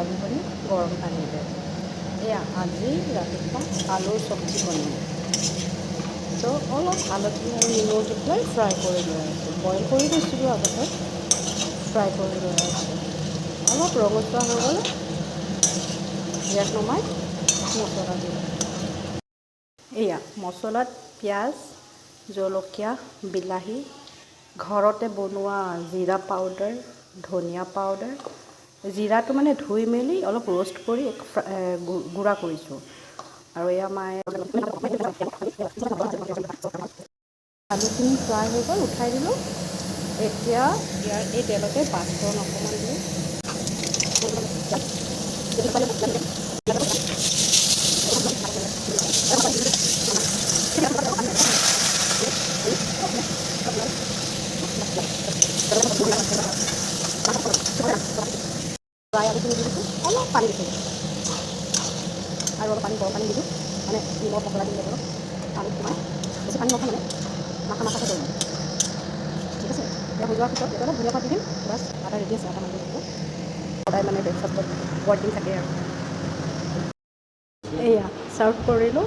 ঢালি পিনি গৰম পানী দিয়ে। এয়া আজি ৰাতিপুৱা আলুৰ চব্জি বনালোঁ। চ' অলপ হালধি আৰু নিমখ দি পেলাই ফ্ৰাই কৰি লৈ আছোঁ। বইল কৰি লৈছিলোঁ আগতে, ফ্ৰাই কৰি লৈ আছোঁ। অলপ ৰঙচুৱা হৈ গ'লে গেছ নমাই মছলা দিওঁ। এয়া মছলাত পিঁয়াজ, জলকীয়া, বিলাহী, ঘৰতে বনোৱা জিৰা পাউডাৰ, ধনিয়া পাউডাৰ, জিৰাটো মানে ধুই মেলি অলপ ৰ'ষ্ট কৰি গুড়া কৰিছোঁ। আৰু এয়া মায়ে আলুখিনি ফ্ৰাই হৈ গ'ল, উঠাই দিলোঁ। এতিয়া ইয়াৰ এই তেলতে পাঁচফোৰণ অকণমান দিওঁ। ফ্ৰাই আলুখিনি দি দিছোঁ, অলপ পানী দিছোঁ আৰু অলপ পানী গৰম পানী দিছোঁ, মানে নিমখ মছলা দিলে অলপ আলুত সোমাই বেছি পানী নথওঁ, মানে মাখা কৰি লওঁ। ঠিক আছে, এতিয়া হৈ যোৱাৰ পিছত এতিয়া অলপ ধনিয়া পাত দি দিম। বাছ আটা ৰেডি আছে, আটা মাৰিব লাগিব। সদায় মানে ব্ৰেকফাষ্টত ৱৰ্কিং থাকে আৰু। এয়া ছাৰ্ভ কৰিলোঁ।